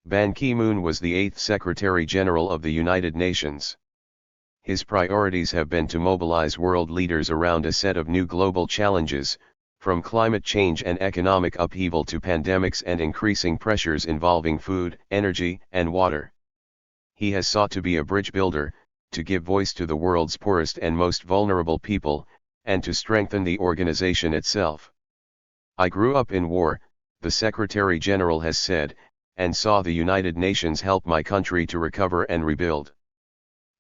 Ban Ki-moon was the 8th Secretary General of the United Nations. His priorities have been to mobilize world leaders around a set of new global challenges, from climate change and economic upheaval to pandemics and increasing pressures involving food, energy, and water. He has sought to be a bridge builder, to give voice to the world's poorest and most vulnerable people, and to strengthen the organization itself. I grew up in war, the Secretary General has said, and saw the United Nations help my country to recover and rebuild.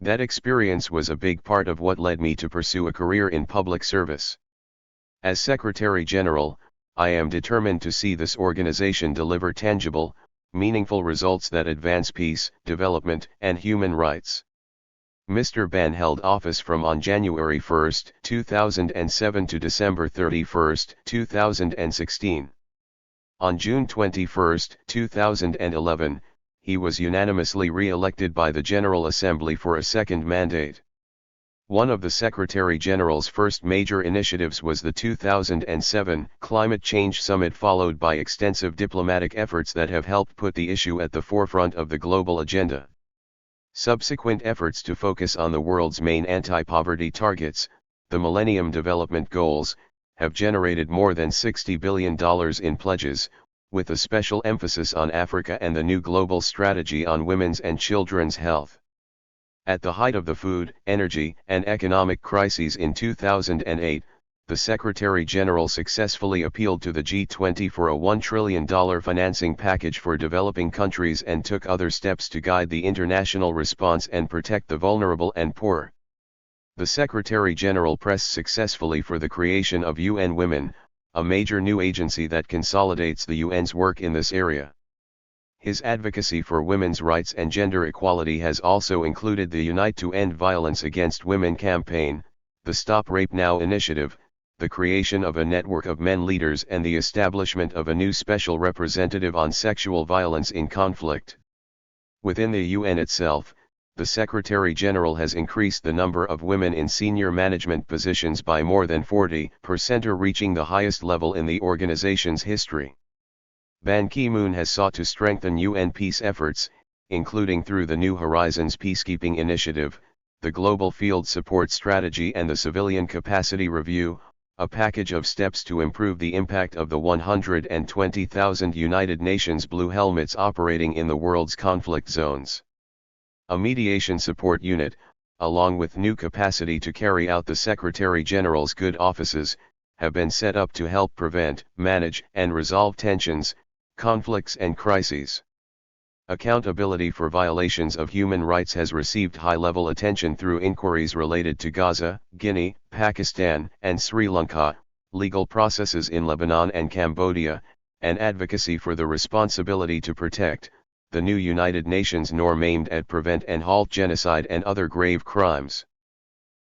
That experience was a big part of what led me to pursue a career in public service. As Secretary General, I am determined to see this organization deliver tangible, meaningful results that advance peace, development, and human rights. Mr. Ban held office from on January 1, 2007 to December 31, 2016. On June 21, 2011, he was unanimously re-elected by the General Assembly for a second mandate. One of the Secretary General's first major initiatives was the 2007 Climate Change Summit, followed by extensive diplomatic efforts that have helped put the issue at the forefront of the global agenda. Subsequent efforts to focus on the world's main anti-poverty targets, the Millennium Development Goals, have generated more than $60 billion in pledges, with a special emphasis on Africa and the new global strategy on women's and children's health. At the height of the food, energy, and economic crises in 2008, the Secretary General successfully appealed to the G20 for a $1 trillion financing package for developing countries and took other steps to guide the international response and protect the vulnerable and poor. The Secretary General pressed successfully for the creation of UN Women, a major new agency that consolidates the UN's work in this area. His advocacy for women's rights and gender equality has also included the Unite to End Violence Against Women campaign, the Stop Rape Now initiative, the creation of a network of men leaders, and the establishment of a new special representative on sexual violence in conflict. Within the UN itself, the Secretary General has increased the number of women in senior management positions by more than 40%, reaching the highest level in the organization's history. Ban Ki-moon has sought to strengthen UN peace efforts, including through the New Horizons Peacekeeping Initiative, the Global Field Support Strategy, and the Civilian Capacity Review, a package of steps to improve the impact of the 120,000 United Nations Blue Helmets operating in the world's conflict zones. A mediation support unit, along with new capacity to carry out the Secretary General's good offices, have been set up to help prevent, manage, and resolve tensions, conflicts, and crises. Accountability for violations of human rights has received high-level attention through inquiries related to Gaza, Guinea, Pakistan, and Sri Lanka, legal processes in Lebanon and Cambodia, and advocacy for the responsibility to protect, the new United Nations norm aimed at prevent and halt genocide and other grave crimes.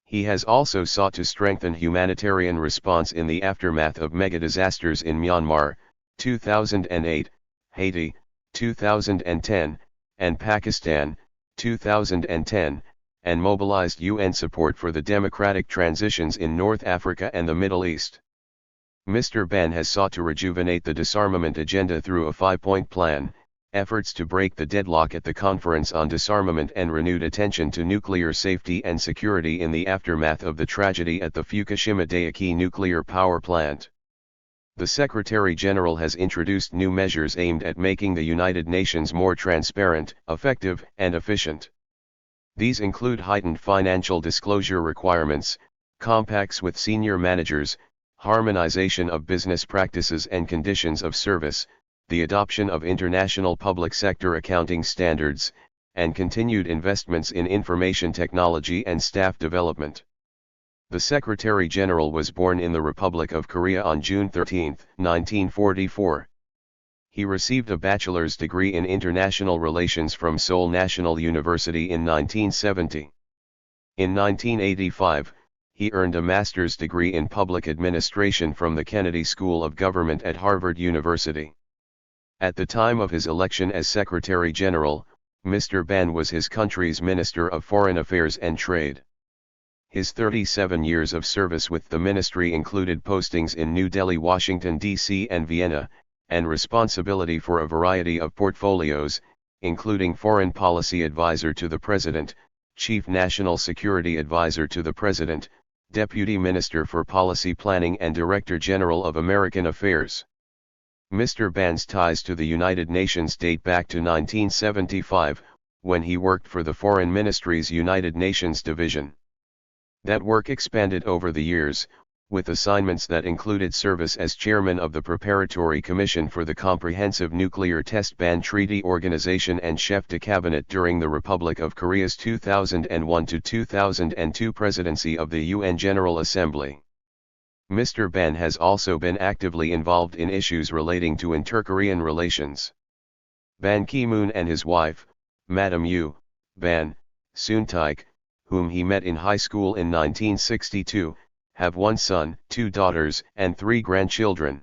He has also sought to strengthen humanitarian response in the aftermath of mega-disasters in Myanmar, 2008, Haiti, 2010, and Pakistan, 2010, and mobilized UN support for the democratic transitions in North Africa and the Middle East. Mr. Ban has sought to rejuvenate the disarmament agenda through a 5-point plan, efforts to break the deadlock at the Conference on Disarmament, and renewed attention to nuclear safety and security in the aftermath of the tragedy at the Fukushima Daiichi nuclear power plant. The Secretary General has introduced new measures aimed at making the United Nations more transparent, effective, and efficient. These include heightened financial disclosure requirements, compacts with senior managers, harmonization of business practices and conditions of service, the adoption of international public sector accounting standards, and continued investments in information technology and staff development. The Secretary General was born in the Republic of Korea on June 13, 1944. He received a bachelor's degree in international relations from Seoul National University in 1970. In 1985, he earned a master's degree in public administration from the Kennedy School of Government at Harvard University. At the time of his election as Secretary General, Mr. Ban was his country's Minister of Foreign Affairs and Trade. His 37 years of service with the ministry included postings in New Delhi, Washington, D.C. and Vienna, and responsibility for a variety of portfolios, including Foreign Policy Advisor to the President, Chief National Security Advisor to the President, Deputy Minister for Policy Planning and Director General of American Affairs. Mr. Ban's ties to the United Nations date back to 1975, when he worked for the Foreign Ministry's United Nations Division. That work expanded over the years, with assignments that included service as chairman of the Preparatory Commission for the Comprehensive Nuclear Test Ban Treaty Organization and chef de cabinet during the Republic of Korea's 2001 to 2002 presidency of the UN General Assembly. Mr. Ban has also been actively involved in issues relating to inter-Korean relations. Ban Ki-moon and his wife, Madam Yu Ban Soon-taek, whom he met in high school in 1962, have one son, 2 daughters, and 3 grandchildren.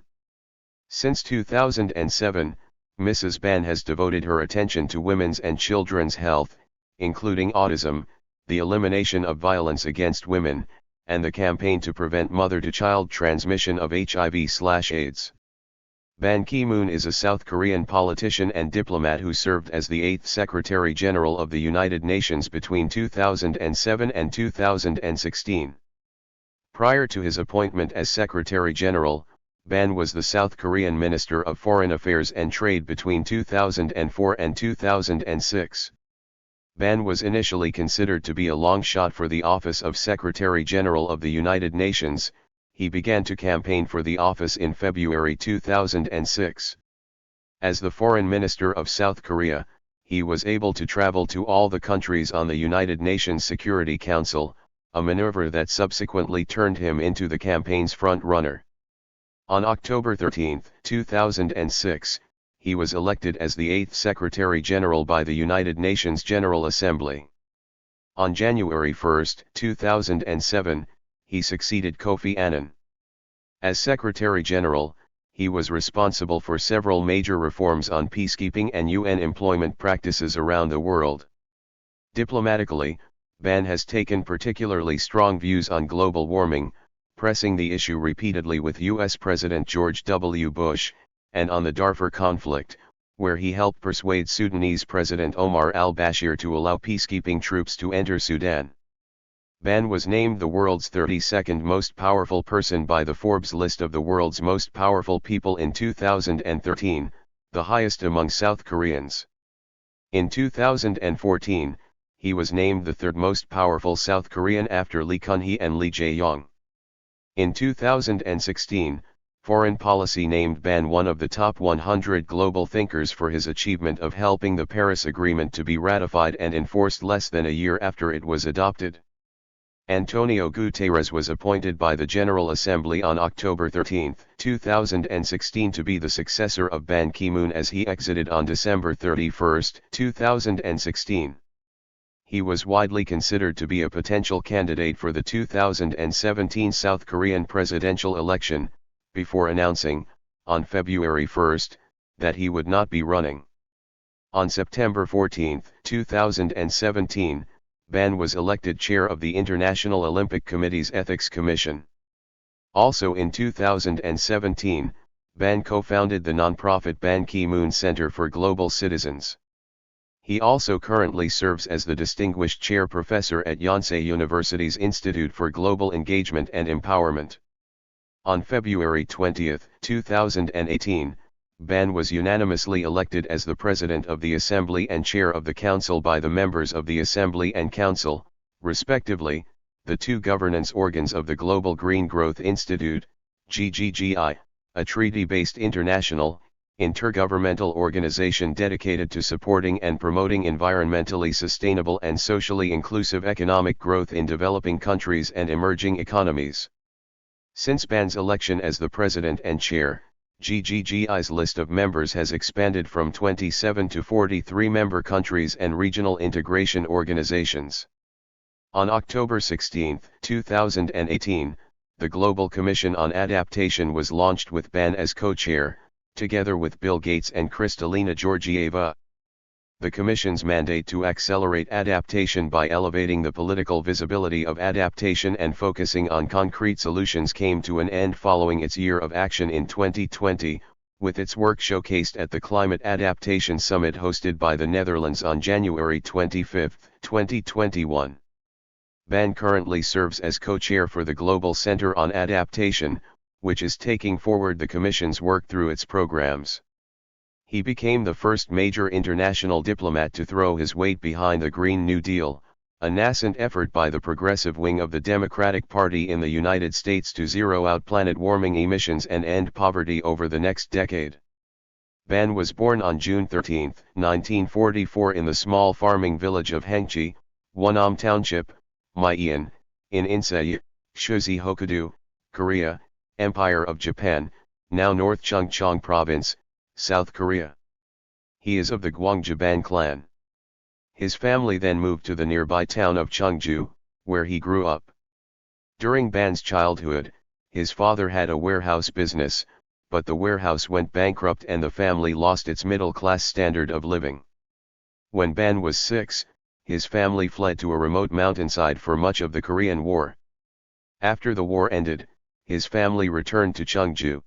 Since 2007, Mrs. Ban has devoted her attention to women's and children's health, including autism, the elimination of violence against women, and the campaign to prevent mother-to-child transmission of HIV/AIDS. Ban Ki-moon is a South Korean politician and diplomat who served as the 8th Secretary General of the United Nations between 2007 and 2016. Prior to his appointment as Secretary General, Ban was the South Korean Minister of Foreign Affairs and Trade between 2004 and 2006. Ban was initially considered to be a long shot for the office of Secretary General of the United Nations. He began to campaign for the office in February 2006. As the Foreign Minister of South Korea, he was able to travel to all the countries on the United Nations Security Council, a maneuver that subsequently turned him into the campaign's front-runner. On October 13, 2006, he was elected as the 8th Secretary General by the United Nations General Assembly. On January 1, 2007, he succeeded Kofi Annan. As Secretary General, he was responsible for several major reforms on peacekeeping and UN employment practices around the world. Diplomatically, Ban has taken particularly strong views on global warming, pressing the issue repeatedly with U.S. President George W. Bush, and on the Darfur conflict, where he helped persuade Sudanese President Omar al-Bashir to allow peacekeeping troops to enter Sudan. Ban was named the world's 32nd most powerful person by the Forbes list of the world's most powerful people in 2013, the highest among South Koreans. In 2014, he was named the 3rd most powerful South Korean after Lee Kun-hee and Lee Jae-yong. In 2016, Foreign Policy named Ban one of the top 100 global thinkers for his achievement of helping the Paris Agreement to be ratified and enforced less than a year after it was adopted. Antonio Guterres was appointed by the General Assembly on October 13, 2016 to be the successor of Ban Ki-moon as he exited on December 31, 2016. He was widely considered to be a potential candidate for the 2017 South Korean presidential election, before announcing, on February 1, that he would not be running. On September 14, 2017, Ban was elected chair of the International Olympic Committee's Ethics Commission. Also in 2017, Ban co-founded the non-profit Ban Ki-moon Center for Global Citizens. He also currently serves as the Distinguished Chair Professor at Yonsei University's Institute for Global Engagement and Empowerment. On February 20, 2018, Ban was unanimously elected as the President of the Assembly and Chair of the Council by the members of the Assembly and Council, respectively, the 2 governance organs of the Global Green Growth Institute, GGGI, a treaty-based international, intergovernmental organization dedicated to supporting and promoting environmentally sustainable and socially inclusive economic growth in developing countries and emerging economies. Since Ban's election as the President and Chair, GGGI's list of members has expanded from 27 to 43 member countries and regional integration organizations. On October 16, 2018, the Global Commission on Adaptation was launched with Ban as co-chair, together with Bill Gates and Kristalina Georgieva. The Commission's mandate to accelerate adaptation by elevating the political visibility of adaptation and focusing on concrete solutions came to an end following its year of action in 2020, with its work showcased at the Climate Adaptation Summit hosted by the Netherlands on January 25, 2021. Ban currently serves as co-chair for the Global Center on Adaptation, which is taking forward the Commission's work through its programs. He became the first major international diplomat to throw his weight behind the Green New Deal, a nascent effort by the progressive wing of the Democratic Party in the United States to zero out planet-warming emissions and end poverty over the next decade. Ban was born on June 13, 1944 in the small farming village of Hengchi, Wonam Township, Myeon, in Incheon, Chusi Hokkaido, Korea, Empire of Japan, now North Chungcheong Province, South Korea. He is of the Gwangjaban clan. His family then moved to the nearby town of Cheongju, where he grew up. During Ban's childhood, his father had a warehouse business, but the warehouse went bankrupt and the family lost its middle-class standard of living. When Ban was 6, his family fled to a remote mountainside for much of the Korean War. After the war ended, his family returned to Cheongju.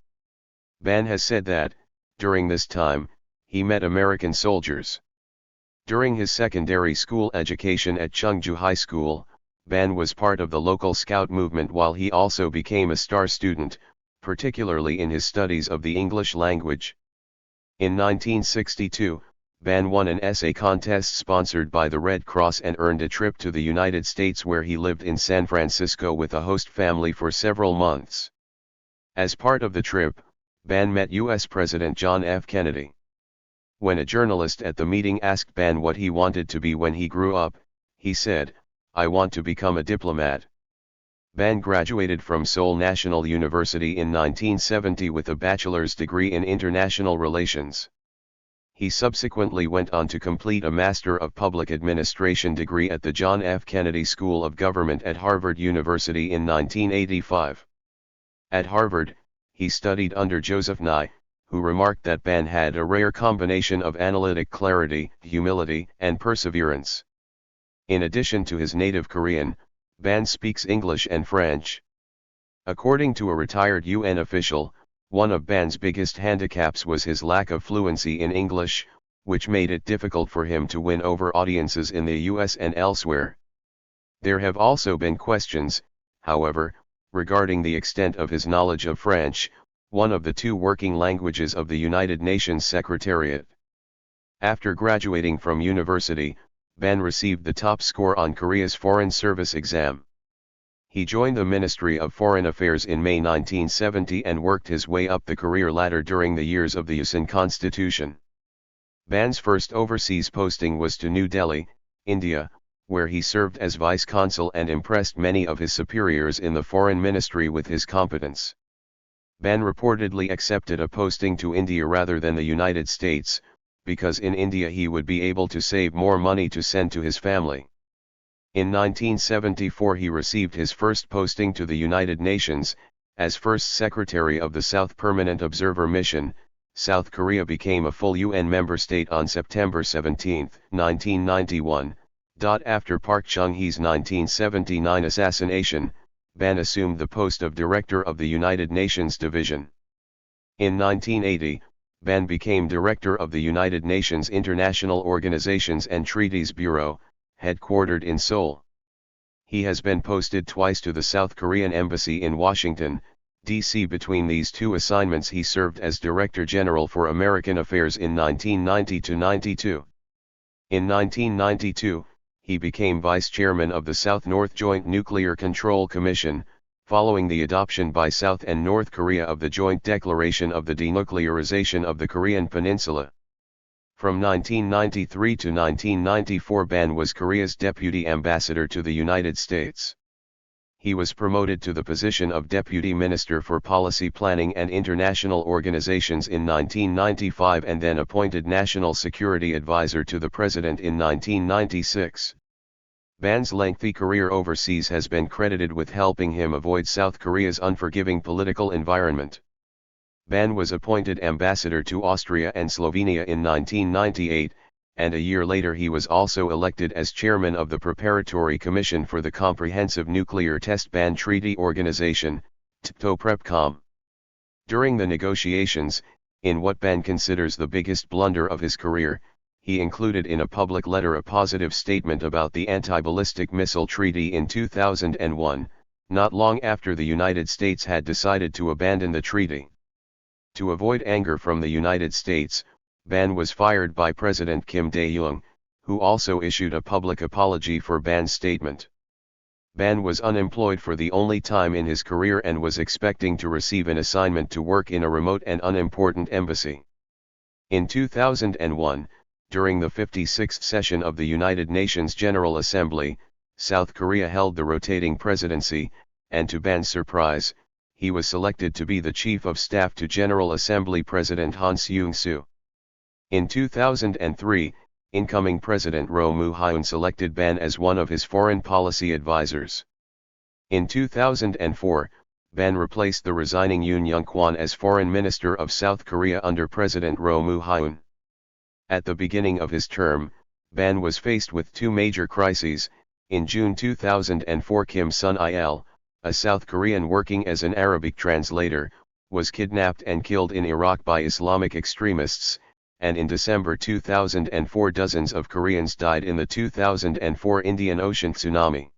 Ban has said that, during this time, he met American soldiers. During his secondary school education at Cheongju High School, Ban was part of the local scout movement while he also became a star student, particularly in his studies of the English language. In 1962, Ban won an essay contest sponsored by the Red Cross and earned a trip to the United States where he lived in San Francisco with a host family for several months. As part of the trip, Ban met U.S. President John F. Kennedy. When a journalist at the meeting asked Ban what he wanted to be when he grew up, he said, "I want to become a diplomat." Ban graduated from Seoul National University in 1970 with a bachelor's degree in international relations. He subsequently went on to complete a Master of Public Administration degree at the John F. Kennedy School of Government at Harvard University in 1985. At Harvard, he studied under Joseph Nye, who remarked that Ban had a rare combination of analytic clarity, humility, and perseverance. In addition to his native Korean, Ban speaks English and French. According to a retired UN official, one of Ban's biggest handicaps was his lack of fluency in English, which made it difficult for him to win over audiences in the US and elsewhere. There have also been questions, however, regarding the extent of his knowledge of French, one of the two working languages of the United Nations Secretariat. After graduating from university, Ban received the top score on Korea's Foreign Service exam. He joined the Ministry of Foreign Affairs in May 1970 and worked his way up the career ladder during the years of the Yusin Constitution. Ban's first overseas posting was to New Delhi, India, where he served as vice consul and impressed many of his superiors in the foreign ministry with his competence. Ban reportedly accepted a posting to India rather than the United States, because in India he would be able to save more money to send to his family. In 1974 he received his first posting to the United Nations, as first Secretary of the South Permanent Observer Mission. South Korea became a full UN member state on September 17, 1991. After Park Chung-hee's 1979 assassination, Ban assumed the post of Director of the United Nations Division. In 1980, Ban became Director of the United Nations International Organizations and Treaties Bureau, headquartered in Seoul. He has been posted twice to the South Korean Embassy in Washington, D.C. Between these two assignments he served as Director General for American Affairs in 1990-92. In 1992, he became Vice Chairman of the South-North Joint Nuclear Control Commission, following the adoption by South and North Korea of the Joint Declaration of the Denuclearization of the Korean Peninsula. From 1993 to 1994 Ban was Korea's Deputy Ambassador to the United States. He was promoted to the position of Deputy Minister for Policy Planning and International Organizations in 1995 and then appointed National Security Advisor to the President in 1996. Ban's lengthy career overseas has been credited with helping him avoid South Korea's unforgiving political environment. Ban was appointed ambassador to Austria and Slovenia in 1998, and a year later he was also elected as chairman of the Preparatory Commission for the Comprehensive Nuclear Test Ban Treaty Organization, TPTO-PrepCom. During the negotiations, In what Ban considers the biggest blunder of his career, he included in a public letter a positive statement about the anti-ballistic missile treaty in 2001, not long after the United States had decided to abandon the treaty. To avoid anger from the United States, Ban was fired by President Kim Dae-jung, who also issued a public apology for Ban's statement. Ban was unemployed for the only time in his career and was expecting to receive an assignment to work in a remote and unimportant embassy. In 2001, during the 56th session of the United Nations General Assembly, South Korea held the rotating presidency, and to Ban's surprise, he was selected to be the Chief of Staff to General Assembly President Han Seung-soo. In 2003, incoming President Roh Moo-hyun selected Ban as one of his foreign policy advisors. In 2004, Ban replaced the resigning Yoon Young-kwon as Foreign Minister of South Korea under President Roh Moo-hyun. At the beginning of his term, Ban was faced with two major crises. In June 2004, Kim Sun-il, a South Korean working as an Arabic translator, was kidnapped and killed in Iraq by Islamic extremists, and in December 2004 dozens of Koreans died in the 2004 Indian Ocean tsunami.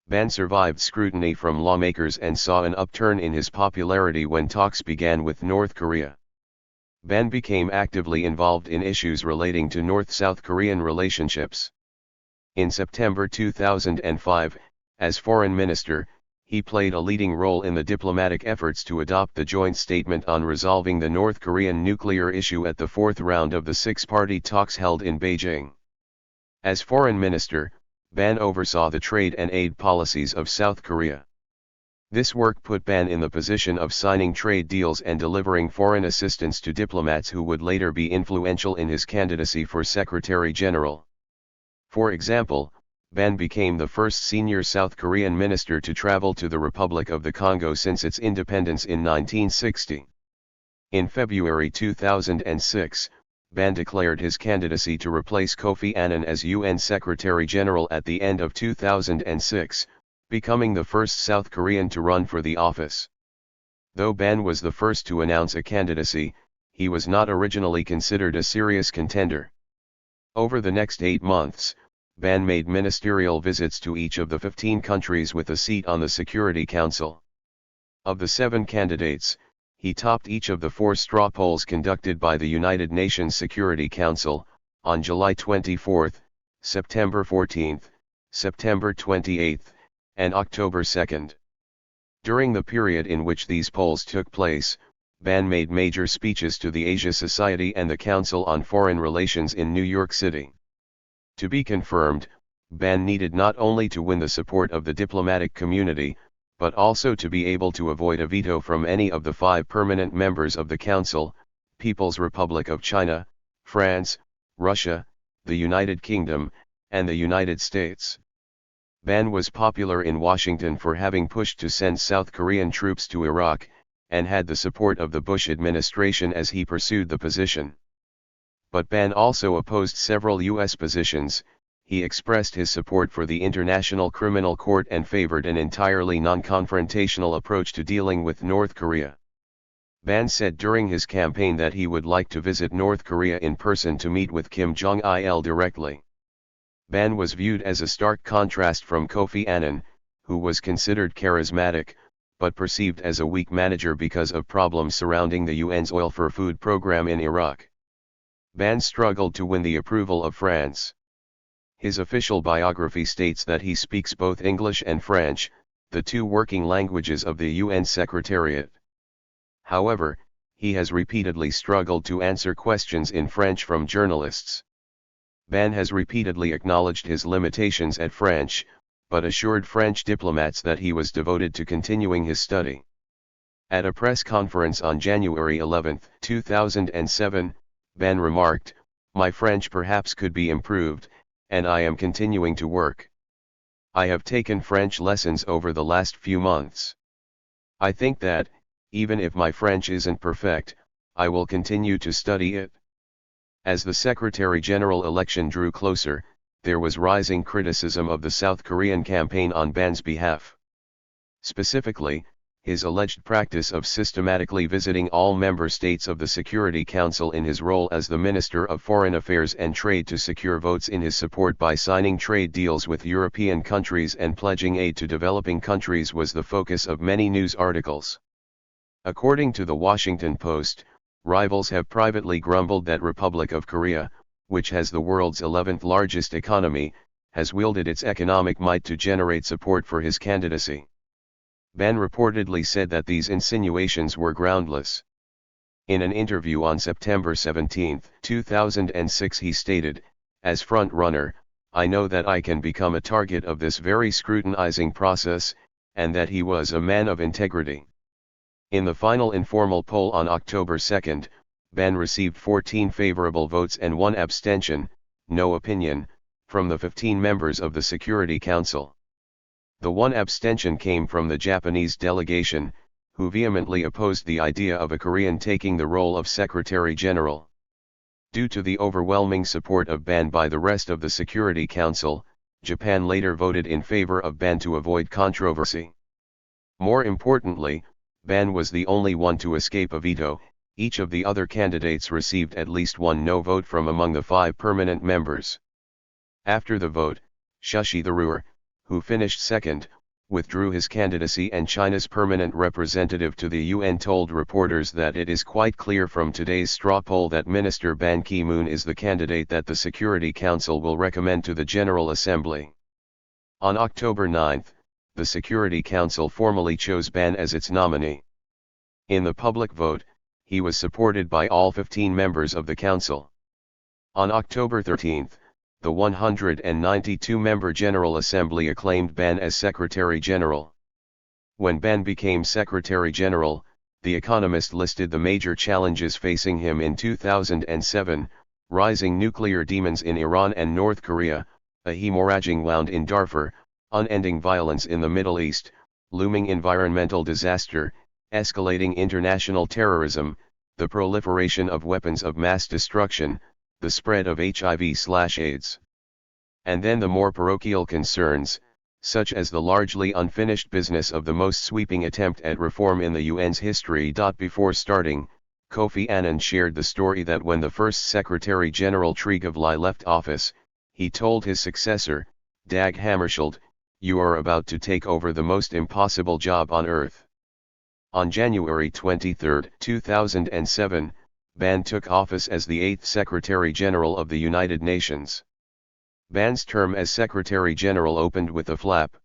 Ban survived scrutiny from lawmakers and saw an upturn in his popularity when talks began with North Korea. Ban became actively involved in issues relating to North-South Korean relationships. In September 2005, as foreign minister, he played a leading role in the diplomatic efforts to adopt the joint statement on resolving the North Korean nuclear issue at the fourth round of the six-party talks held in Beijing. As foreign minister, Ban oversaw the trade and aid policies of South Korea. This work put Ban in the position of signing trade deals and delivering foreign assistance to diplomats who would later be influential in his candidacy for Secretary General. For example, Ban became the first senior South Korean minister to travel to the Republic of the Congo since its independence in 1960. In February 2006, Ban declared his candidacy to replace Kofi Annan as UN Secretary General at the end of 2006, becoming the first South Korean to run for the office. Though Ban was the first to announce a candidacy, he was not originally considered a serious contender. Over the next 8 months, Ban made ministerial visits to each of the 15 countries with a seat on the Security Council. Of the 7 candidates, he topped each of the 4 straw polls conducted by the United Nations Security Council, on July 24, September 14, September 28, and October 2. During the period in which these polls took place, Ban made major speeches to the Asia Society and the Council on Foreign Relations in New York City. To be confirmed, Ban needed not only to win the support of the diplomatic community, but also to be able to avoid a veto from any of the 5 permanent members of the Council: People's Republic of China, France, Russia, the United Kingdom, and the United States. Ban was popular in Washington for having pushed to send South Korean troops to Iraq, and had the support of the Bush administration as he pursued the position. But Ban also opposed several U.S. positions. He expressed his support for the International Criminal Court and favored an entirely non-confrontational approach to dealing with North Korea. Ban said during his campaign that he would like to visit North Korea in person to meet with Kim Jong-il directly. Ban was viewed as a stark contrast from Kofi Annan, who was considered charismatic, but perceived as a weak manager because of problems surrounding the UN's Oil for Food program in Iraq. Ban struggled to win the approval of France. His official biography states that he speaks both English and French, the 2 working languages of the UN Secretariat. However, he has repeatedly struggled to answer questions in French from journalists. Ban has repeatedly acknowledged his limitations at French, but assured French diplomats that he was devoted to continuing his study. At a press conference on January 11, 2007, Ban remarked, "My French perhaps could be improved, and I am continuing to work. I have taken French lessons over the last few months. I think that, even if my French isn't perfect, I will continue to study it." As the Secretary General election drew closer, there was rising criticism of the South Korean campaign on Ban's behalf. Specifically, his alleged practice of systematically visiting all member states of the Security Council in his role as the Minister of Foreign Affairs and Trade to secure votes in his support by signing trade deals with European countries and pledging aid to developing countries was the focus of many news articles. According to the Washington Post, rivals have privately grumbled that Republic of Korea, which has the world's 11th largest economy, has wielded its economic might to generate support for his candidacy. Ban reportedly said that these insinuations were groundless. In an interview on September 17, 2006 he stated, "As front-runner, I know that I can become a target of this very scrutinizing process, and that he was a man of integrity." In the final informal poll on October 2, Ban received 14 favorable votes and 1 abstention, no opinion, from the 15 members of the Security Council. The 1 abstention came from the Japanese delegation, who vehemently opposed the idea of a Korean taking the role of Secretary General. Due to the overwhelming support of Ban by the rest of the Security Council, Japan later voted in favor of Ban to avoid controversy. More importantly, Ban was the only one to escape a veto. Each of the other candidates received at least 1 no vote from among the 5 permanent members. After the vote, Shashi Tharoor, who finished second, withdrew his candidacy, and China's permanent representative to the UN told reporters that it is quite clear from today's straw poll that Minister Ban Ki-moon is the candidate that the Security Council will recommend to the General Assembly. On October 9, the Security Council formally chose Ban as its nominee. In the public vote, he was supported by all 15 members of the Council. On October 13, the 192-member General Assembly acclaimed Ban as Secretary General. When Ban became Secretary General, The Economist listed the major challenges facing him in 2007, rising nuclear demons in Iran and North Korea, a hemorrhaging wound in Darfur, unending violence in the Middle East, looming environmental disaster, escalating international terrorism, the proliferation of weapons of mass destruction, the spread of HIV/AIDS. And then the more parochial concerns, such as the largely unfinished business of the most sweeping attempt at reform in the UN's history. Before starting, Kofi Annan shared the story that when the first Secretary General Trygve left office, he told his successor, Dag Hammarskjöld, "You are about to take over the most impossible job on earth." On January 23, 2007, Ban took office as the 8th Secretary General of the United Nations. Ban's term as Secretary General opened with a flap.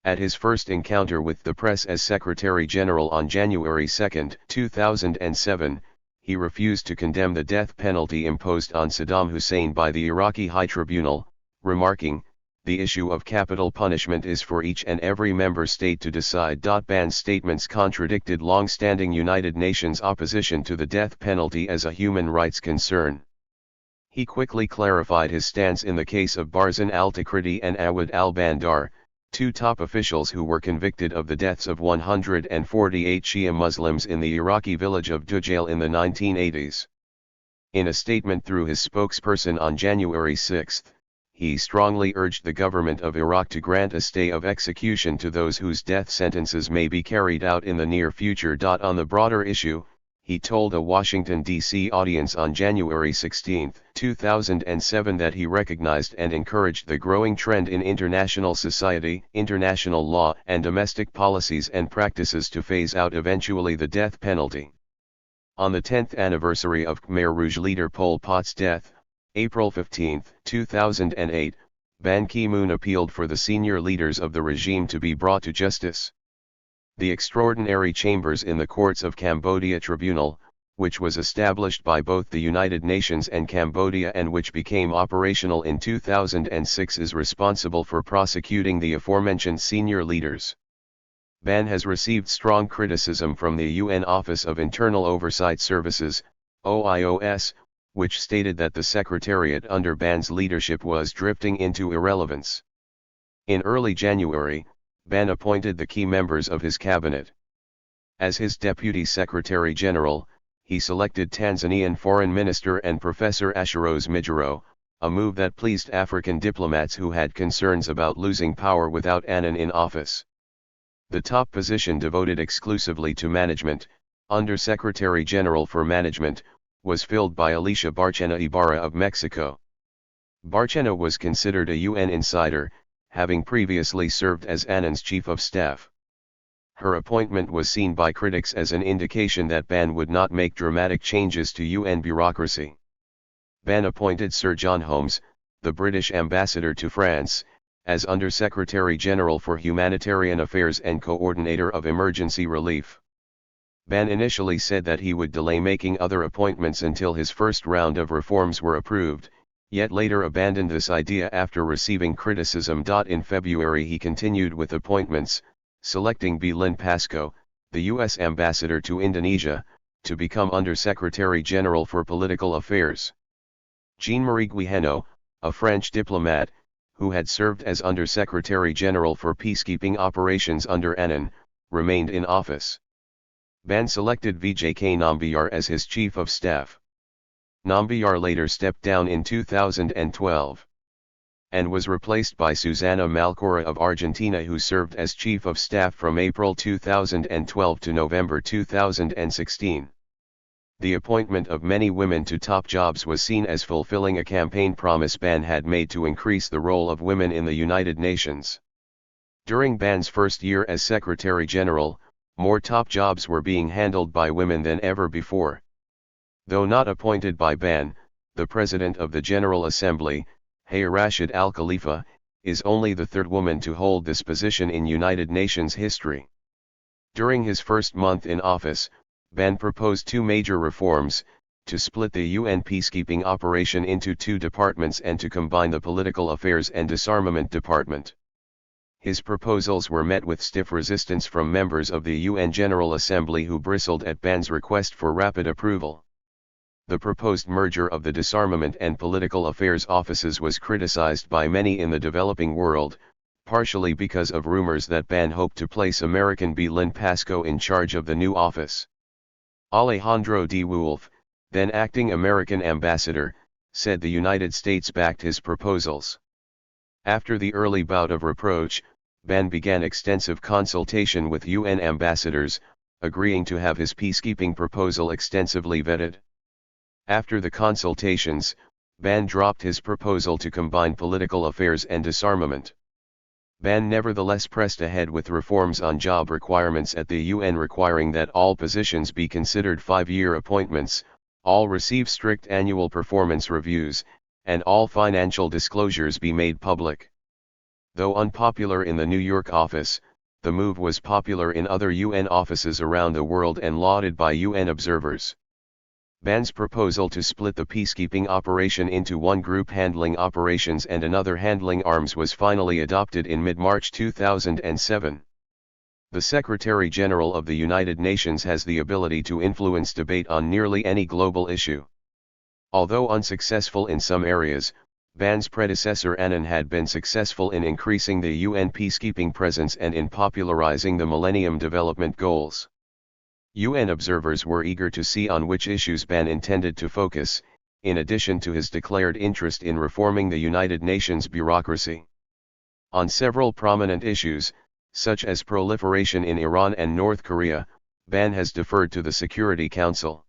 At his first encounter with the press as Secretary General on January 2, 2007, he refused to condemn the death penalty imposed on Saddam Hussein by the Iraqi High Tribunal, remarking, "The issue of capital punishment is for each and every member state to decide." Ban's statements contradicted long-standing United Nations opposition to the death penalty as a human rights concern. He quickly clarified his stance in the case of Barzan al-Takriti and Awad al-Bandar, 2 top officials who were convicted of the deaths of 148 Shia Muslims in the Iraqi village of Dujail in the 1980s. In a statement through his spokesperson on January 6, he strongly urged the government of Iraq to grant a stay of execution to those whose death sentences may be carried out in the near future. On the broader issue, he told a Washington, D.C. audience on January 16, 2007 that he recognized and encouraged the growing trend in international society, international law and domestic policies and practices to phase out eventually the death penalty. On the 10th anniversary of Khmer Rouge leader Pol Pot's death, April 15, 2008, Ban Ki-moon appealed for the senior leaders of the regime to be brought to justice. The extraordinary chambers in the Courts of Cambodia Tribunal, which was established by both the United Nations and Cambodia and which became operational in 2006, is responsible for prosecuting the aforementioned senior leaders. Ban has received strong criticism from the UN Office of Internal Oversight Services, OIOS, which stated that the Secretariat under Ban's leadership was drifting into irrelevance. In early January, Ban appointed the key members of his cabinet. As his Deputy Secretary General, he selected Tanzanian Foreign Minister and Professor Ashiros Mijiro, a move that pleased African diplomats who had concerns about losing power without Annan in office. The top position devoted exclusively to management, Under-Secretary General for Management, was filled by Alicia Barchena Ibarra of Mexico. Barchena was considered a UN insider, having previously served as Annan's chief of staff. Her appointment was seen by critics as an indication that Ban would not make dramatic changes to UN bureaucracy. Ban appointed Sir John Holmes, the British ambassador to France, as Under-Secretary General for Humanitarian Affairs and Coordinator of Emergency Relief. Ban initially said that he would delay making other appointments until his first round of reforms were approved, yet later abandoned this idea after receiving criticism. In February he continued with appointments, selecting Belén Pasco, the U.S. ambassador to Indonesia, to become Under-Secretary General for Political Affairs. Jean-Marie Guéhenno, a French diplomat, who had served as Under-Secretary General for Peacekeeping Operations under Annan, remained in office. Ban selected Vijay Nambiar as his chief of staff. Nambiar later stepped down in 2012. And was replaced by Susana Malcorra of Argentina, who served as chief of staff from April 2012 to November 2016. The appointment of many women to top jobs was seen as fulfilling a campaign promise Ban had made to increase the role of women in the United Nations. During Ban's first year as Secretary General, more top jobs were being handled by women than ever before. Though not appointed by Ban, the President of the General Assembly, Hayya Rashid Al Khalifa, is only the third woman to hold this position in United Nations history. During his first month in office, Ban proposed two major reforms: to split the UN peacekeeping operation into two departments and to combine the Political Affairs and Disarmament Department. His proposals were met with stiff resistance from members of the UN General Assembly, who bristled at Ban's request for rapid approval. The proposed merger of the Disarmament and Political Affairs offices was criticized by many in the developing world, partially because of rumors that Ban hoped to place American Belén Pasco in charge of the new office. Alejandro D. Wolf, then acting American ambassador, said the United States backed his proposals. After the early bout of reproach, Ban began extensive consultation with UN ambassadors, agreeing to have his peacekeeping proposal extensively vetted. After the consultations, Ban dropped his proposal to combine political affairs and disarmament. Ban nevertheless pressed ahead with reforms on job requirements at the UN, requiring that all positions be considered 5-year appointments, all receive strict annual performance reviews, and all financial disclosures be made public. Though unpopular in the New York office, the move was popular in other UN offices around the world and lauded by UN observers. Ban's proposal to split the peacekeeping operation into one group handling operations and another handling arms was finally adopted in mid-March 2007. The Secretary General of the United Nations has the ability to influence debate on nearly any global issue. Although unsuccessful in some areas, Ban's predecessor Annan had been successful in increasing the UN peacekeeping presence and in popularizing the Millennium Development Goals. UN observers were eager to see on which issues Ban intended to focus, in addition to his declared interest in reforming the United Nations bureaucracy. On several prominent issues, such as proliferation in Iran and North Korea, Ban has deferred to the Security Council.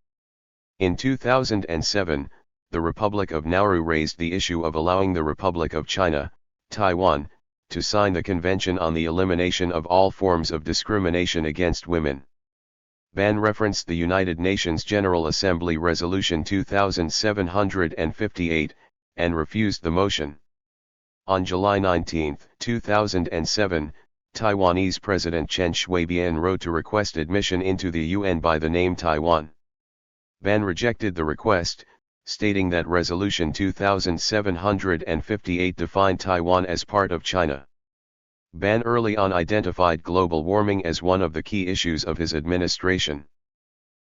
In 2007, the Republic of Nauru raised the issue of allowing the Republic of China, Taiwan, to sign the Convention on the Elimination of All Forms of Discrimination Against Women. Ban referenced the United Nations General Assembly Resolution 2758, and refused the motion. On July 19, 2007, Taiwanese President Chen Shui-bian wrote to request admission into the UN by the name Taiwan. Ban rejected the request, stating that Resolution 2758 defined Taiwan as part of China. Ban early on identified global warming as one of the key issues of his administration.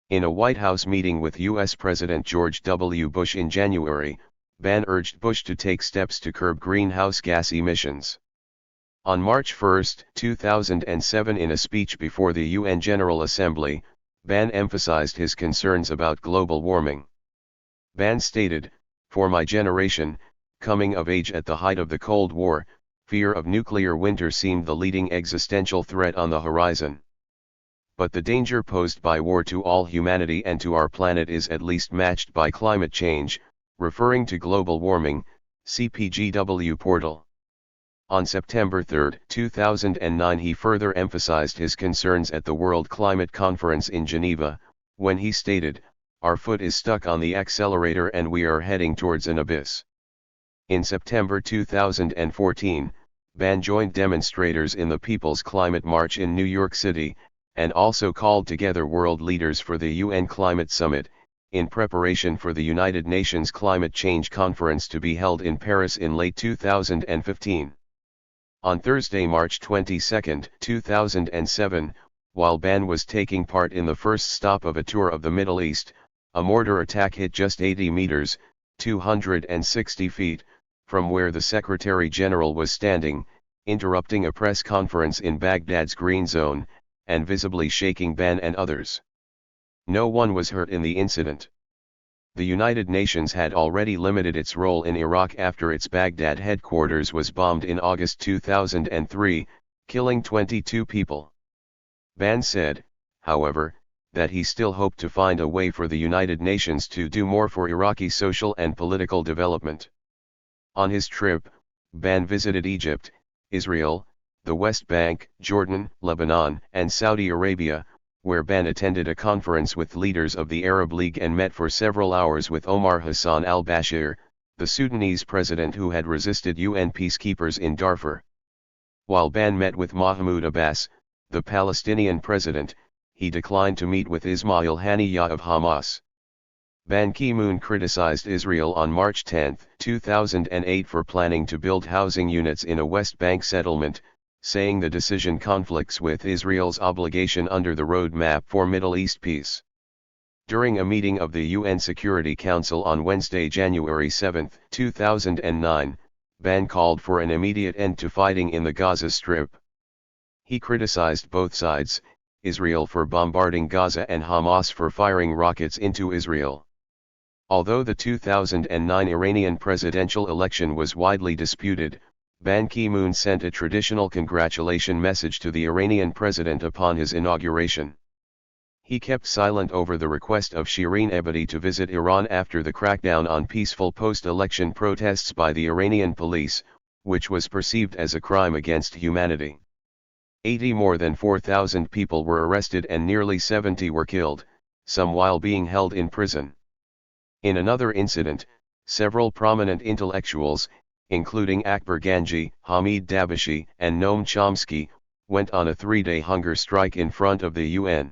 In a White House meeting with U.S. President George W. Bush in January, Ban urged Bush to take steps to curb greenhouse gas emissions. On March 1, 2007, in a speech before the UN General Assembly, Ban emphasized his concerns about global warming. Ban stated, "For my generation, coming of age at the height of the Cold War, Fear of nuclear winter seemed the leading existential threat on the horizon. But the danger posed by war to all humanity and to our planet is at least matched by climate change, referring to global warming, CPGW portal. On September 3, 2009 he further emphasized his concerns at the World Climate Conference in Geneva, when he stated, "Our foot is stuck on the accelerator and we are heading towards an abyss." In September 2014, Ban joined demonstrators in the People's Climate March in New York City, and also called together world leaders for the UN Climate Summit, in preparation for the United Nations Climate Change Conference to be held in Paris in late 2015. On Thursday, March 22, 2007, while Ban was taking part in the first stop of a tour of the Middle East, a mortar attack hit just 80 meters, 260 feet, from where the Secretary General was standing, interrupting a press conference in Baghdad's Green Zone, and visibly shaking Ban and others. No one was hurt in the incident. The United Nations had already limited its role in Iraq after its Baghdad headquarters was bombed in August 2003, killing 22 people. Ban said, however, that he still hoped to find a way for the United Nations to do more for Iraqi social and political development. On his trip, Ban visited Egypt, Israel, the West Bank, Jordan, Lebanon, and Saudi Arabia, where Ban attended a conference with leaders of the Arab League and met for several hours with Omar Hassan al-Bashir, the Sudanese president who had resisted UN peacekeepers in Darfur. While Ban met with Mahmoud Abbas, the Palestinian president, he declined to meet with Ismail Haniyeh of Hamas. Ban Ki-moon criticized Israel on March 10, 2008 for planning to build housing units in a West Bank settlement, saying the decision conflicts with Israel's obligation under the Roadmap for Middle East Peace. During a meeting of the UN Security Council on Wednesday, January 7, 2009, Ban called for an immediate end to fighting in the Gaza Strip. He criticized both sides, Israel for bombarding Gaza and Hamas for firing rockets into Israel. Although the 2009 Iranian presidential election was widely disputed, Ban Ki-moon sent a traditional congratulation message to the Iranian president upon his inauguration. He kept silent over the request of Shireen Ebadi to visit Iran after the crackdown on peaceful post-election protests by the Iranian police, which was perceived as a crime against humanity. More than 4,000 people were arrested and nearly 70 were killed, some while being held in prison. In another incident, several prominent intellectuals, including Akbar Ganji, Hamid Dabashi, and Noam Chomsky, went on a 3-day hunger strike in front of the UN.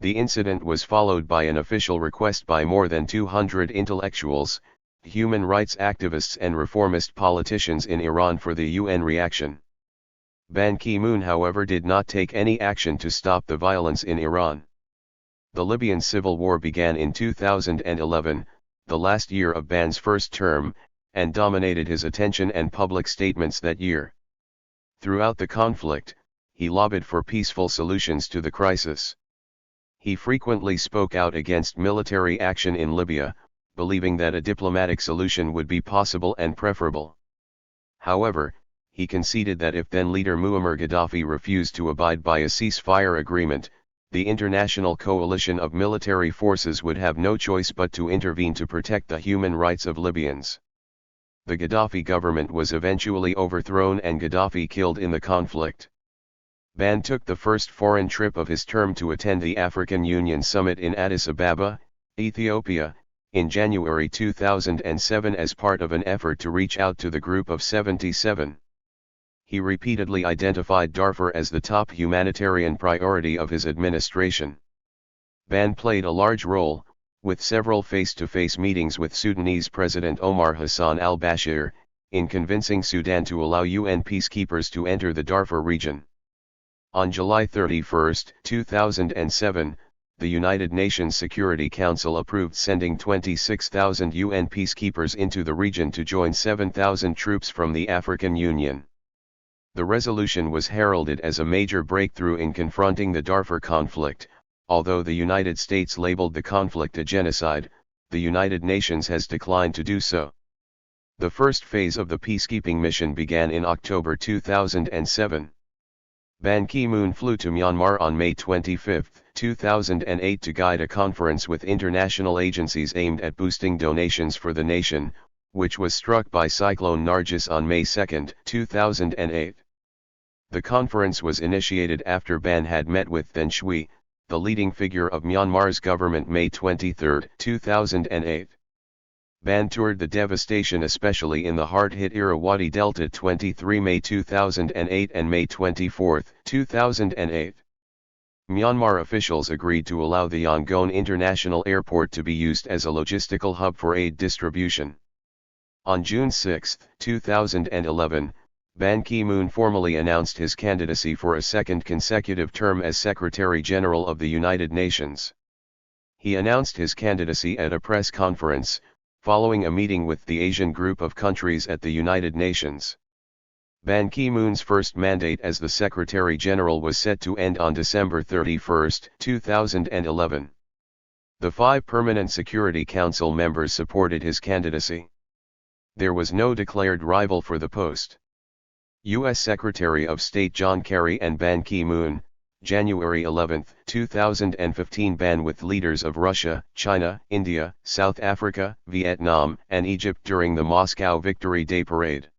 The incident was followed by an official request by more than 200 intellectuals, human rights activists and reformist politicians in Iran for the UN reaction. Ban Ki-moon, however, did not take any action to stop the violence in Iran. The Libyan civil war began in 2011, the last year of Ban's first term, and dominated his attention and public statements that year. Throughout the conflict, he lobbied for peaceful solutions to the crisis. He frequently spoke out against military action in Libya, believing that a diplomatic solution would be possible and preferable. However, he conceded that if then-leader Muammar Gaddafi refused to abide by a ceasefire agreement, the international coalition of military forces would have no choice but to intervene to protect the human rights of Libyans. The Gaddafi government was eventually overthrown and Gaddafi killed in the conflict. Ban took the first foreign trip of his term to attend the African Union Summit in Addis Ababa, Ethiopia, in January 2007 as part of an effort to reach out to the Group of 77. He repeatedly identified Darfur as the top humanitarian priority of his administration. Ban played a large role, with several face-to-face meetings with Sudanese President Omar Hassan al-Bashir, in convincing Sudan to allow UN peacekeepers to enter the Darfur region. On July 31, 2007, the United Nations Security Council approved sending 26,000 UN peacekeepers into the region to join 7,000 troops from the African Union. The resolution was heralded as a major breakthrough in confronting the Darfur conflict. Although the United States labeled the conflict a genocide, the United Nations has declined to do so. The first phase of the peacekeeping mission began in October 2007. Ban Ki-moon flew to Myanmar on May 25, 2008 to guide a conference with international agencies aimed at boosting donations for the nation, which was struck by Cyclone Nargis on May 2, 2008. The conference was initiated after Ban had met with Than Shwe, the leading figure of Myanmar's government, May 23, 2008. Ban toured the devastation especially in the hard-hit Irrawaddy Delta 23 May 2008 and May 24, 2008. Myanmar officials agreed to allow the Yangon International Airport to be used as a logistical hub for aid distribution. On June 6, 2011, Ban Ki-moon formally announced his candidacy for a second consecutive term as Secretary-General of the United Nations. He announced his candidacy at a press conference, following a meeting with the Asian group of countries at the United Nations. Ban Ki-moon's first mandate as the Secretary-General was set to end on December 31, 2011. The 5 permanent Security Council members supported his candidacy. There was no declared rival for the post. U.S. Secretary of State John Kerry and Ban Ki-moon, January 11, 2015. Ban with leaders of Russia, China, India, South Africa, Vietnam, and Egypt during the Moscow Victory Day Parade.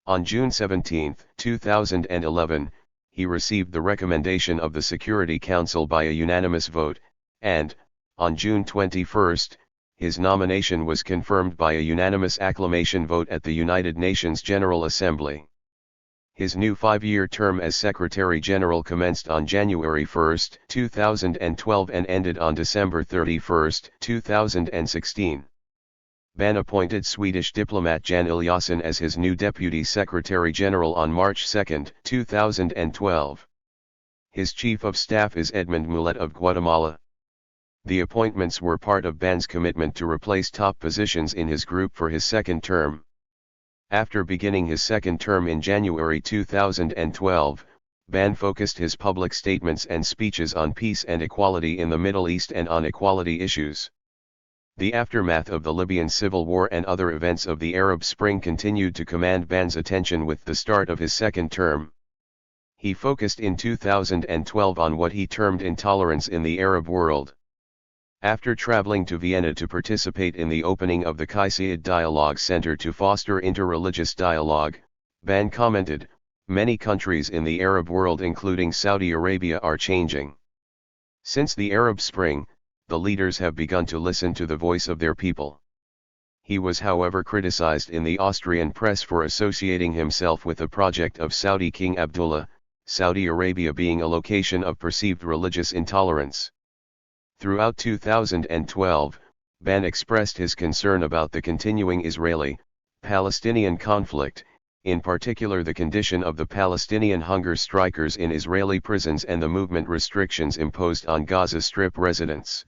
On June 17, 2011, he received the recommendation of the Security Council by a unanimous vote, and, on June 21, his nomination was confirmed by a unanimous acclamation vote at the United Nations General Assembly. His new 5-year term as Secretary-General commenced on January 1, 2012 and ended on December 31, 2016. Ban appointed Swedish diplomat Jan Eliasson as his new Deputy Secretary-General on March 2, 2012. His Chief of Staff is Edmund Mulet of Guatemala. The appointments were part of Ban's commitment to replace top positions in his group for his second term. After beginning his second term in January 2012, Ban focused his public statements and speeches on peace and equality in the Middle East and on equality issues. The aftermath of the Libyan civil war and other events of the Arab Spring continued to command Ban's attention with the start of his second term. He focused in 2012 on what he termed intolerance in the Arab world. After traveling to Vienna to participate in the opening of the Qaisid Dialogue Center to foster interreligious dialogue, Ban commented, "Many countries in the Arab world including Saudi Arabia are changing. Since the Arab Spring, the leaders have begun to listen to the voice of their people." He was however criticized in the Austrian press for associating himself with the project of Saudi King Abdullah, Saudi Arabia being a location of perceived religious intolerance. Throughout 2012, Ban expressed his concern about the continuing Israeli-Palestinian conflict, in particular the condition of the Palestinian hunger strikers in Israeli prisons and the movement restrictions imposed on Gaza Strip residents.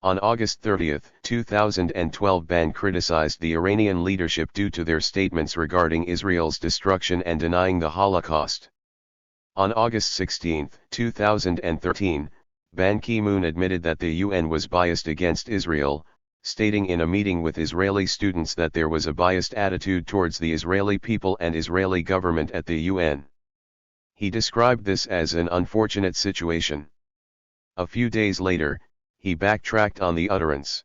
On August 30, 2012, Ban criticized the Iranian leadership due to their statements regarding Israel's destruction and denying the Holocaust. On August 16, 2013, Ban Ki-moon admitted that the UN was biased against Israel, stating in a meeting with Israeli students that there was a biased attitude towards the Israeli people and Israeli government at the UN. He described this as an unfortunate situation. A few days later, he backtracked on the utterance.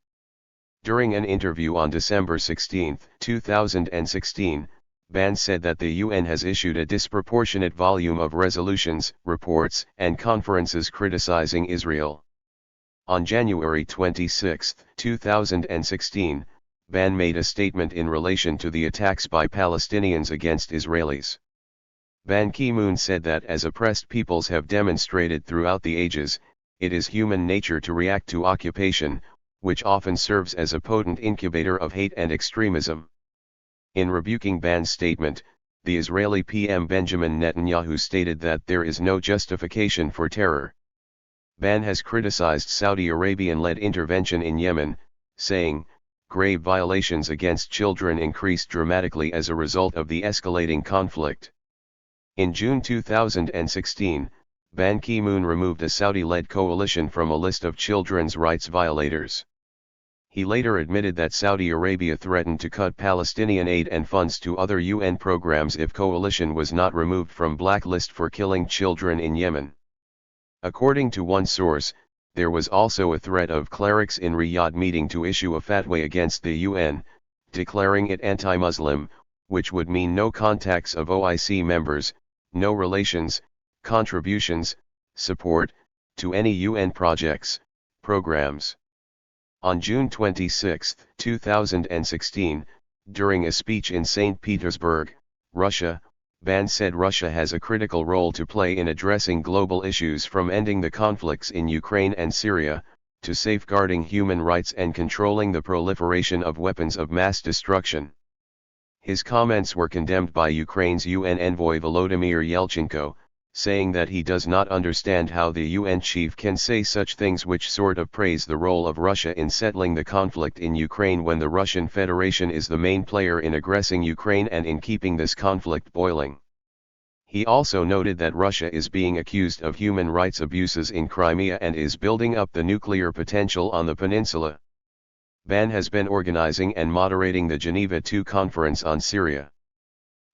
During an interview on December 16, 2016, Ban said that the UN has issued a disproportionate volume of resolutions, reports, and conferences criticizing Israel. On January 26, 2016, Ban made a statement in relation to the attacks by Palestinians against Israelis. Ban Ki-moon said that as oppressed peoples have demonstrated throughout the ages, it is human nature to react to occupation, which often serves as a potent incubator of hate and extremism. In rebuking Ban's statement, the Israeli PM Benjamin Netanyahu stated that there is no justification for terror. Ban has criticized Saudi Arabian-led intervention in Yemen, saying, "Grave violations against children increased dramatically as a result of the escalating conflict." In June 2016, Ban Ki-moon removed a Saudi-led coalition from a list of children's rights violators. He later admitted that Saudi Arabia threatened to cut Palestinian aid and funds to other UN programs if coalition was not removed from blacklist for killing children in Yemen. According to one source, there was also a threat of clerics in Riyadh meeting to issue a fatwa against the UN, declaring it anti-Muslim, which would mean no contacts of OIC members, no relations, contributions, support, to any UN projects, programs. On June 26, 2016, during a speech in St. Petersburg, Russia, Ban said Russia has a critical role to play in addressing global issues from ending the conflicts in Ukraine and Syria, to safeguarding human rights and controlling the proliferation of weapons of mass destruction. His comments were condemned by Ukraine's UN envoy Volodymyr Yelchenko, saying that he does not understand how the UN chief can say such things, which sort of praise the role of Russia in settling the conflict in Ukraine when the Russian Federation is the main player in aggressing Ukraine and in keeping this conflict boiling. He also noted that Russia is being accused of human rights abuses in Crimea and is building up the nuclear potential on the peninsula. Ban has been organizing and moderating the Geneva II conference on Syria.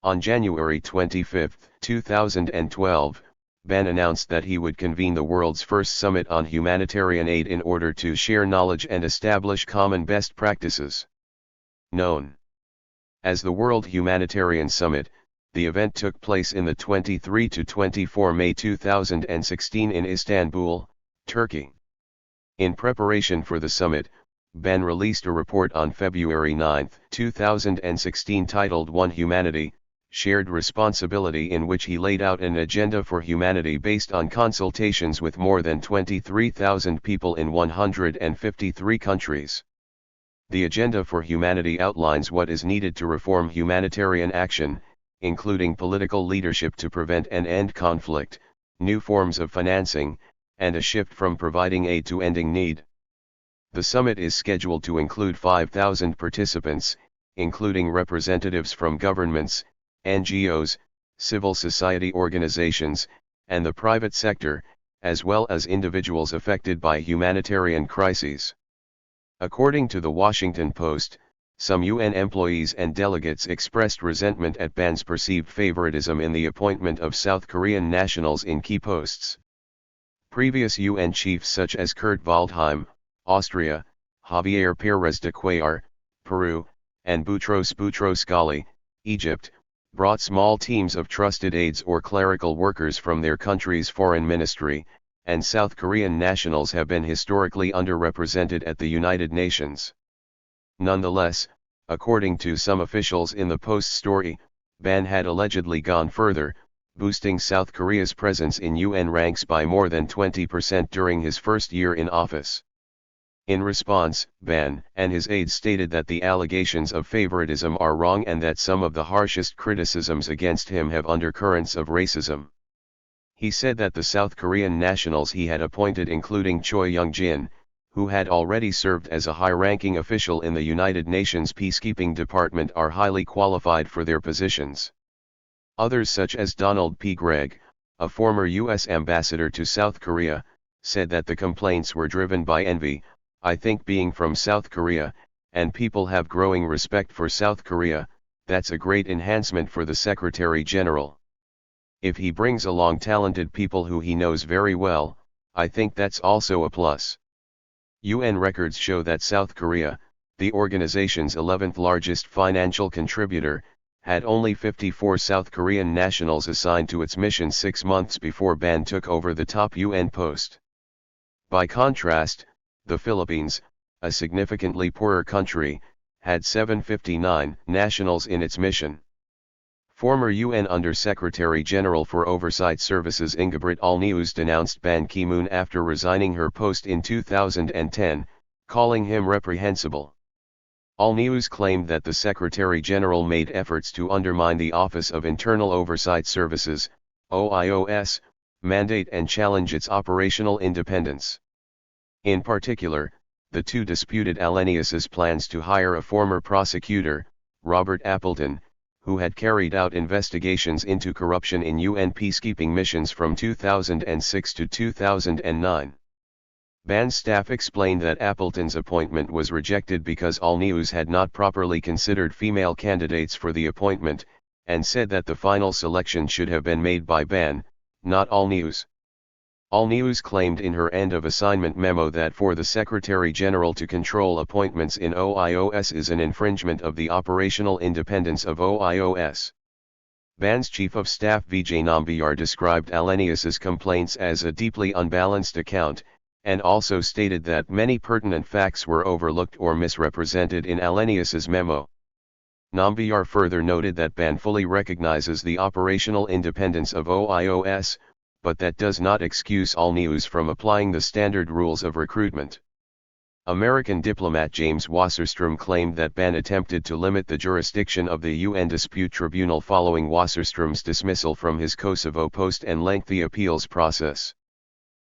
On January 25, 2012, Ban announced that he would convene the world's first summit on humanitarian aid in order to share knowledge and establish common best practices. Known as the World Humanitarian Summit, the event took place in the 23 to 24 May 2016 in Istanbul, Turkey. In preparation for the summit, Ban released a report on February 9, 2016 titled One Humanity, Shared Responsibility, in which he laid out an agenda for humanity based on consultations with more than 23,000 people in 153 countries. The Agenda for Humanity outlines what is needed to reform humanitarian action, including political leadership to prevent and end conflict, new forms of financing, and a shift from providing aid to ending need. The summit is scheduled to include 5,000 participants, including representatives from governments, NGOs, civil society organizations, and the private sector, as well as individuals affected by humanitarian crises. According to the Washington Post, some UN employees and delegates expressed resentment at Ban's perceived favoritism in the appointment of South Korean nationals in key posts. Previous UN chiefs such as Kurt Waldheim, Austria, Javier Pérez de Cuellar, Peru, and Boutros Boutros-Ghali, Egypt, brought small teams of trusted aides or clerical workers from their country's foreign ministry, and South Korean nationals have been historically underrepresented at the United Nations. Nonetheless, according to some officials in the Post story, Ban had allegedly gone further, boosting South Korea's presence in UN ranks by more than 20% during his first year in office. In response, Ban and his aides stated that the allegations of favoritism are wrong and that some of the harshest criticisms against him have undercurrents of racism. He said that the South Korean nationals he had appointed, including Choi Young-jin, who had already served as a high-ranking official in the United Nations Peacekeeping Department, are highly qualified for their positions. Others such as Donald P. Gregg, a former U.S. ambassador to South Korea, said that the complaints were driven by envy. I think being from South Korea, and people have growing respect for South Korea, that's a great enhancement for the Secretary General. If he brings along talented people who he knows very well, I think that's also a plus. UN records show that South Korea, the organization's 11th largest financial contributor, had only 54 South Korean nationals assigned to its mission 6 months before Ban took over the top UN post. By contrast, the Philippines, a significantly poorer country, had 759 nationals in its mission. Former UN Under-Secretary General for Oversight Services Ingabrit Alnews denounced Ban Ki-moon after resigning her post in 2010, calling him reprehensible. Alnews claimed that the Secretary General made efforts to undermine the Office of Internal Oversight Services, OIOS, mandate and challenge its operational independence. In particular, the two disputed Alenius's plans to hire a former prosecutor, Robert Appleton, who had carried out investigations into corruption in UN peacekeeping missions from 2006 to 2009. Ban's staff explained that Appleton's appointment was rejected because All News had not properly considered female candidates for the appointment, and said that the final selection should have been made by Ban, not All News. All News claimed in her end of assignment memo that for the Secretary General to control appointments in OIOS is an infringement of the operational independence of OIOS. Ban's Chief of Staff Vijay Nambiar described Alenius's complaints as a deeply unbalanced account, and also stated that many pertinent facts were overlooked or misrepresented in Alenius's memo. Nambiar further noted that Ban fully recognizes the operational independence of OIOS, but that does not excuse All News from applying the standard rules of recruitment. American diplomat James Wasserstrom claimed that Ban attempted to limit the jurisdiction of the UN Dispute Tribunal following Wasserstrom's dismissal from his Kosovo post and lengthy appeals process.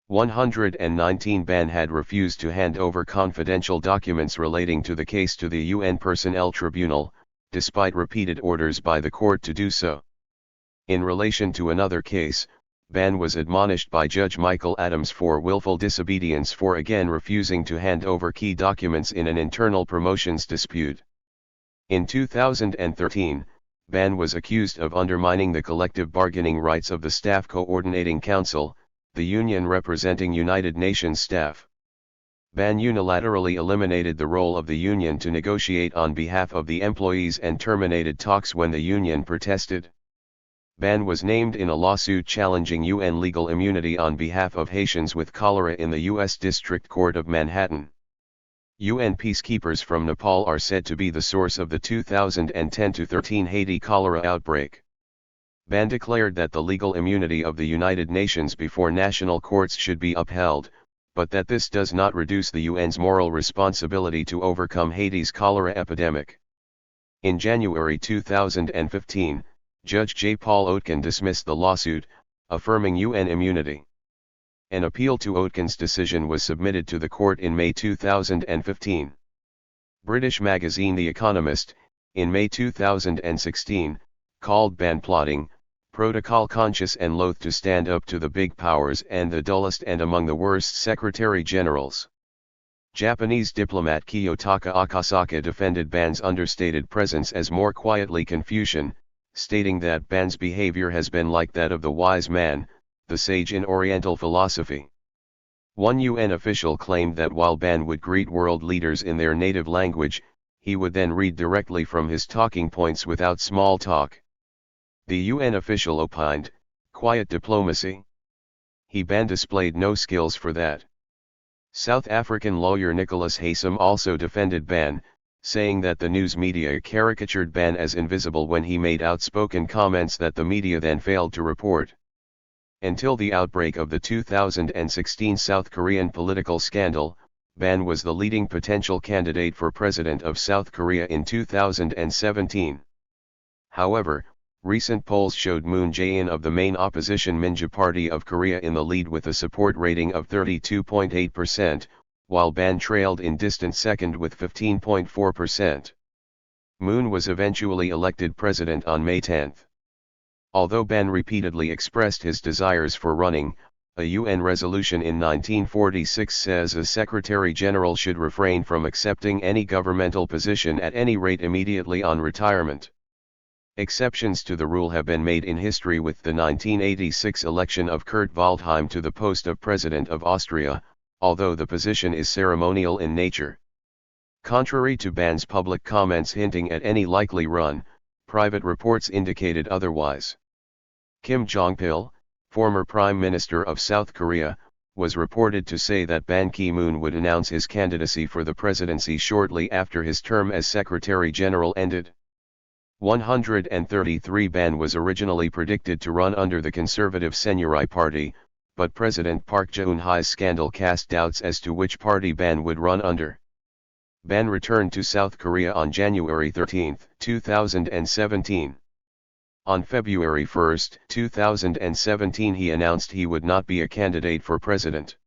119 Ban had refused to hand over confidential documents relating to the case to the UN Personnel Tribunal, despite repeated orders by the court to do so. In relation to another case, Ban was admonished by Judge Michael Adams for willful disobedience for again refusing to hand over key documents in an internal promotions dispute. In 2013, Ban was accused of undermining the collective bargaining rights of the Staff Coordinating Council, the union representing United Nations staff. Ban unilaterally eliminated the role of the union to negotiate on behalf of the employees and terminated talks when the union protested. Ban was named in a lawsuit challenging UN legal immunity on behalf of Haitians with cholera in the U.S. District Court of Manhattan. UN peacekeepers from Nepal are said to be the source of the 2010-13 Haiti cholera outbreak. Ban declared that the legal immunity of the United Nations before national courts should be upheld, but that this does not reduce the UN's moral responsibility to overcome Haiti's cholera epidemic. In January 2015, Judge J. Paul Oetken dismissed the lawsuit, affirming UN immunity. An appeal to Oetken's decision was submitted to the court in May 2015. British magazine The Economist, in May 2016, called Ban plotting, protocol conscious and loath to stand up to the big powers and the dullest and among the worst secretary-generals. Japanese diplomat Kiyotaka Akasaka defended Ban's understated presence as more quietly Confucian, stating that Ban's behavior has been like that of the wise man, the sage in Oriental philosophy. One UN official claimed that while Ban would greet world leaders in their native language, he would then read directly from his talking points without small talk. The UN official opined, quiet diplomacy. Ban displayed no skills for that. South African lawyer Nicholas Haysom also defended Ban, saying that the news media caricatured Ban as invisible when he made outspoken comments that the media then failed to report. Until the outbreak of the 2016 South Korean political scandal, Ban was the leading potential candidate for president of South Korea in 2017. However, recent polls showed Moon Jae-in of the main opposition Minja Party of Korea in the lead with a support rating of 32.8%, while Ban trailed in distant second with 15.4%. Moon was eventually elected president on May 10. Although Ban repeatedly expressed his desires for running, a UN resolution in 1946 says a Secretary General should refrain from accepting any governmental position at any rate immediately on retirement. Exceptions to the rule have been made in history with the 1986 election of Kurt Waldheim to the post of President of Austria, although the position is ceremonial in nature. Contrary to Ban's public comments hinting at any likely run, private reports indicated otherwise. Kim Jong-pil, former Prime Minister of South Korea, was reported to say that Ban Ki-moon would announce his candidacy for the presidency shortly after his term as Secretary General ended. 133 Ban was originally predicted to run under the conservative Saenuri Party, but President Park Geun-hye's scandal cast doubts as to which party Ban would run under. Ban returned to South Korea on January 13, 2017. On February 1, 2017 he announced he would not be a candidate for president.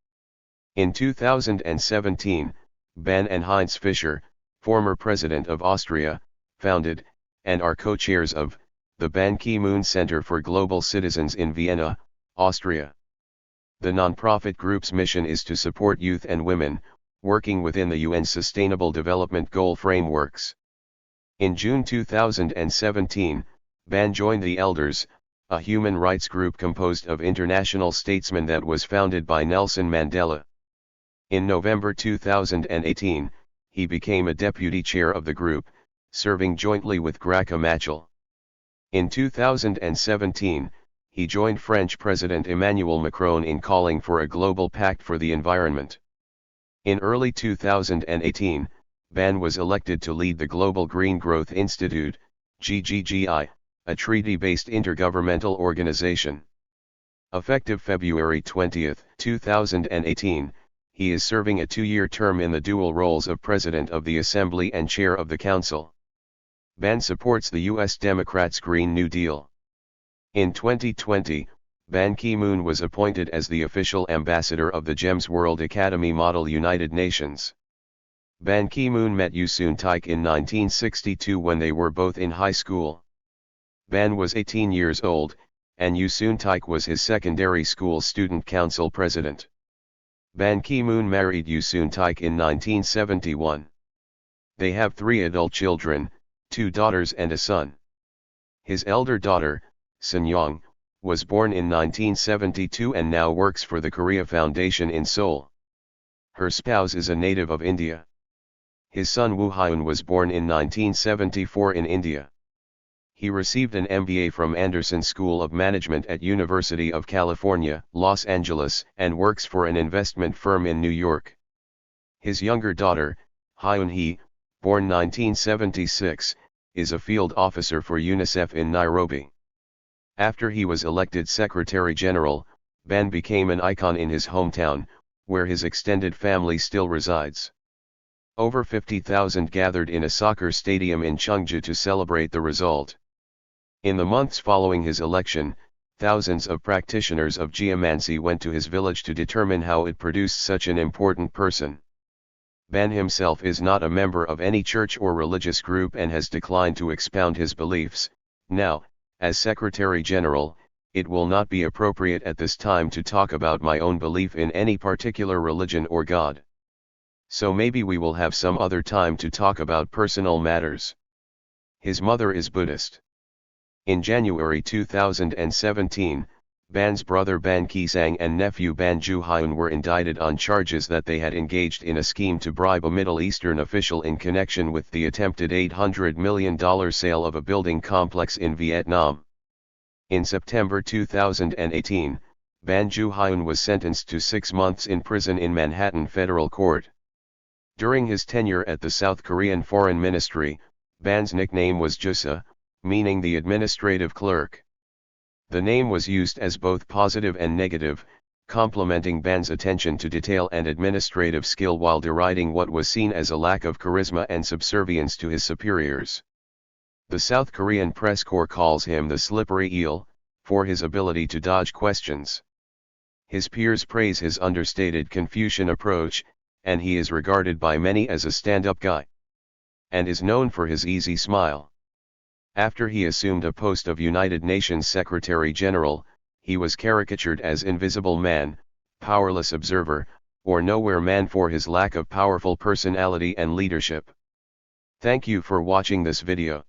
In 2017, Ban and Heinz Fischer, former president of Austria, founded, and are co-chairs of, the Ban Ki-moon Center for Global Citizens in Vienna, Austria. The non-profit group's mission is to support youth and women, working within the UN's Sustainable Development Goal frameworks. In June 2017, Ban joined the Elders, a human rights group composed of international statesmen that was founded by Nelson Mandela. In November 2018, he became a deputy chair of the group, serving jointly with Graca Machel. In 2017, he joined French President Emmanuel Macron in calling for a global pact for the environment. In early 2018, Ban was elected to lead the Global Green Growth Institute, GGGI, a treaty-based intergovernmental organization. Effective February 20, 2018, he is serving a 2-year term in the dual roles of President of the Assembly and Chair of the Council. Ban supports the U.S. Democrats' Green New Deal. In 2020, Ban Ki-moon was appointed as the official ambassador of the GEMS World Academy Model United Nations. Ban Ki-moon met Yoon Taik in 1962 when they were both in high school. Ban was 18 years old, and Yoon Taik was his secondary school student council president. Ban Ki-moon married Yoon Taik in 1971. They have 3 adult children, 2 daughters and a son. His elder daughter, Sun Young, was born in 1972 and now works for the Korea Foundation in Seoul. Her spouse is a native of India. His son Woo Hyun was born in 1974 in India. He received an MBA from Anderson School of Management at University of California, Los Angeles, and works for an investment firm in New York. His younger daughter, Hyun Hee, born 1976, is a field officer for UNICEF in Nairobi. After he was elected Secretary General, Ban became an icon in his hometown, where his extended family still resides. Over 50,000 gathered in a soccer stadium in Cheongju to celebrate the result. In the months following his election, thousands of practitioners of geomancy went to his village to determine how it produced such an important person. Ban himself is not a member of any church or religious group and has declined to expound his beliefs. Now, as Secretary General, it will not be appropriate at this time to talk about my own belief in any particular religion or God. So maybe we will have some other time to talk about personal matters. His mother is Buddhist. In January 2017, Ban's brother Ban Ki-sang and nephew Ban Ju-hyun were indicted on charges that they had engaged in a scheme to bribe a Middle Eastern official in connection with the attempted $800 million sale of a building complex in Vietnam. In September 2018, Ban Ju-hyun was sentenced to 6 months in prison in Manhattan Federal Court. During his tenure at the South Korean Foreign Ministry, Ban's nickname was Jusa, meaning the administrative clerk. The name was used as both positive and negative, complimenting Ban's attention to detail and administrative skill while deriding what was seen as a lack of charisma and subservience to his superiors. The South Korean press corps calls him the slippery eel, for his ability to dodge questions. His peers praise his understated Confucian approach, and he is regarded by many as a stand-up guy. And is known for his easy smile. After he assumed a post of United Nations Secretary General, he was caricatured as Invisible Man, Powerless Observer, or Nowhere Man for his lack of powerful personality and leadership. Thank you for watching this video.